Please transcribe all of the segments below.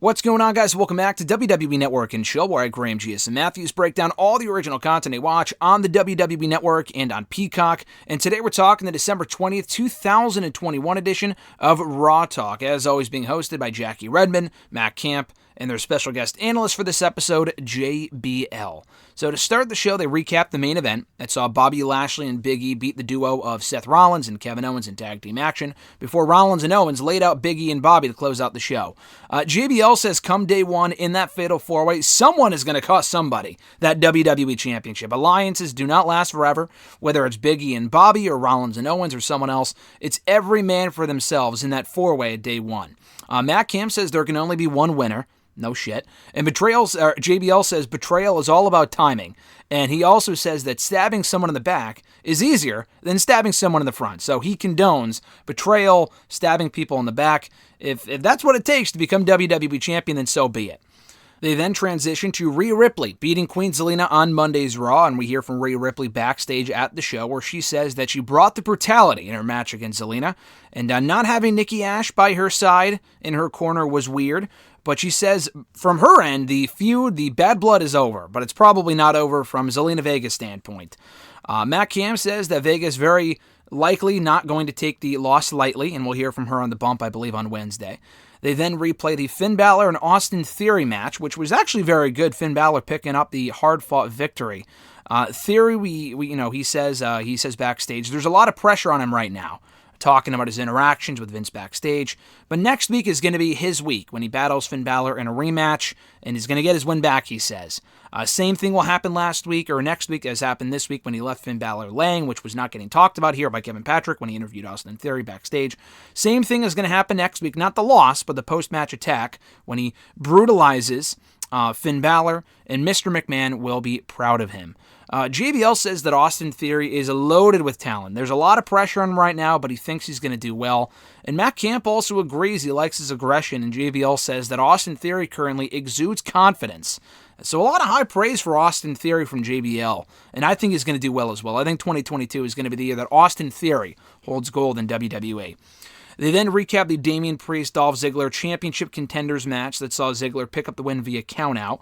What's going on, guys? Welcome back to WWE Network and Chill, where I, Graham G.S. and Matthews, break down all the original content I watch on the WWE Network and on Peacock. And today we're talking the December 20th, 2021 edition of Raw Talk, as always being hosted by Jackie Redmond, Matt Camp, and their special guest analyst for this episode, JBL. So to start the show, they recap the main event that saw Bobby Lashley and Big E beat the duo of Seth Rollins and Kevin Owens in tag team action before Rollins and Owens laid out Big E and Bobby to close out the show. JBL says come day one in that fatal four-way, someone is going to cost somebody that WWE Championship. Alliances do not last forever, whether it's Big E and Bobby or Rollins and Owens or someone else. It's every man for themselves in that four-way at day one. Matt Camp says there can only be one winner. No shit. And JBL says betrayal is all about timing. And he also says that stabbing someone in the back is easier than stabbing someone in the front. So he condones betrayal, stabbing people in the back. If that's what it takes to become WWE Champion, then so be it. They then transition to Rhea Ripley beating Queen Zelina on Monday's Raw, and we hear from Rhea Ripley backstage at the show where she says that she brought the brutality in her match against Zelina, and not having Nikki Ash by her side in her corner was weird, but she says from her end, the feud, the bad blood is over, but it's probably not over from Zelina Vega's standpoint. Matt Camp says that Vega is very likely not going to take the loss lightly, and we'll hear from her on the bump, I believe, on Wednesday. They then replay the Finn Balor and Austin Theory match, which was actually very good. Finn Balor picking up the hard-fought victory. Theory, he says backstage, there's a lot of pressure on him right now, talking about his interactions with Vince backstage. But next week is going to be his week when he battles Finn Balor in a rematch, and he's going to get his win back, he says. Same thing will happen next week as happened this week when he left Finn Balor laying, which was not getting talked about here by Kevin Patrick when he interviewed Austin Theory backstage. Same thing is going to happen next week, not the loss, but the post-match attack when he brutalizes Finn Balor, and Mr. McMahon will be proud of him. JBL says that Austin Theory is loaded with talent. There's a lot of pressure on him right now, but he thinks he's going to do well. And Matt Camp also agrees he likes his aggression, and JBL says that Austin Theory currently exudes confidence. So a lot of high praise for Austin Theory from JBL, and I think he's going to do well as well. I think 2022 is going to be the year that Austin Theory holds gold in WWE. They then recap the Damian Priest-Dolph Ziggler Championship Contenders match that saw Ziggler pick up the win via countout.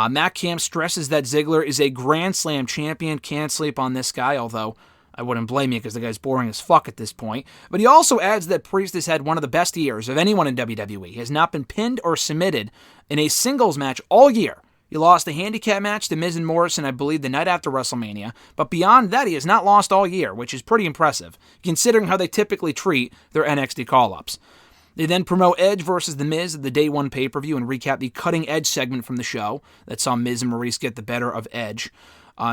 Matt Camp stresses that Ziggler is a Grand Slam champion. Can't sleep on this guy, although I wouldn't blame you because the guy's boring as fuck at this point. But he also adds that Priest has had one of the best years of anyone in WWE. He has not been pinned or submitted in a singles match all year. He lost a handicap match to Miz and Morrison, I believe, the night after WrestleMania. But beyond that, he has not lost all year, which is pretty impressive, considering how they typically treat their NXT call-ups. They then promote Edge versus The Miz at the Day 1 pay-per-view and recap the Cutting Edge segment from the show that saw Miz and Maurice get the better of Edge.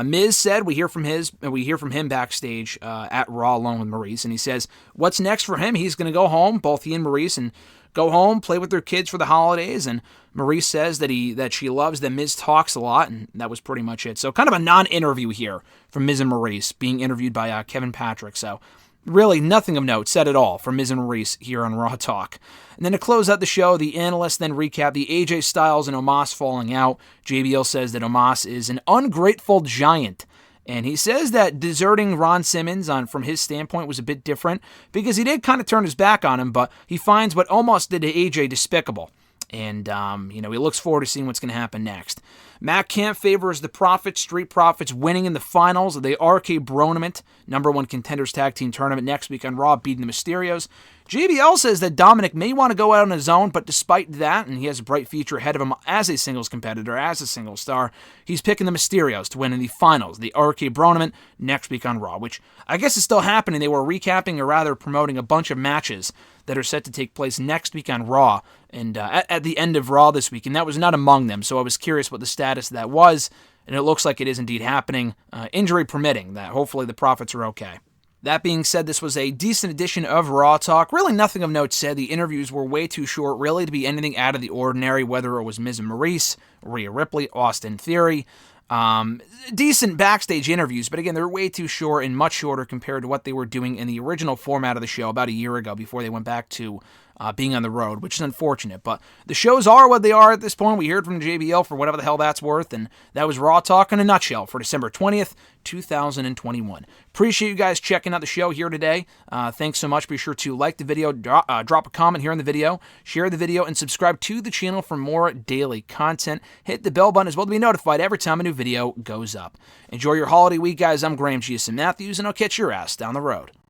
Miz said we hear from him backstage at Raw along with Maurice, and he says what's next for him? He's going to go home, both he and Maurice, and go home, play with their kids for the holidays. And Maurice says that she loves that Miz talks a lot, and that was pretty much it. So kind of a non-interview here from Miz and Maurice being interviewed by Kevin Patrick. So really nothing of note said at all from Miz and Maurice here on Raw Talk. And then to close out the show, the analysts then recap the AJ Styles and Omos falling out. JBL says that Omos is an ungrateful giant. And he says that deserting Ron Simmons from his standpoint was a bit different because he did kind of turn his back on him, but he finds what Omos did to AJ despicable. And, he looks forward to seeing what's going to happen next. Matt Camp favors the Street Profits, winning in the finals of the RK Bronament #1 Contenders Tag Team Tournament next week on Raw, beating the Mysterios. JBL says that Dominic may want to go out on his own, but despite that, and he has a bright future ahead of him as a singles competitor, as a single star, he's picking the Mysterios to win in the finals, the RK Bronament, next week on Raw, which I guess is still happening. They were recapping, or rather promoting, a bunch of matches that are set to take place next week on Raw, and at the end of Raw this week, and that was not among them, so I was curious what the status of that was, and it looks like it is indeed happening, injury permitting, that hopefully the Profits are okay. That being said, this was a decent edition of Raw Talk. Really nothing of note said. The interviews were way too short, really, to be anything out of the ordinary, whether it was Miz and Maurice, Rhea Ripley, Austin Theory. Decent backstage interviews, but again, they're way too short and much shorter compared to what they were doing in the original format of the show about a year ago before they went back to being on the road, which is unfortunate. But the shows are what they are at this point. We heard from JBL for whatever the hell that's worth, and that was Raw Talk in a nutshell for December 20th, 2021. Appreciate you guys checking out the show here today. Thanks so much. Be sure to like the video, drop a comment here in the video, share the video, and subscribe to the channel for more daily content. Hit the bell button as well to be notified every time a new video goes up. Enjoy your holiday week, guys. I'm Graham G.S. Matthews, and I'll catch your ass down the road.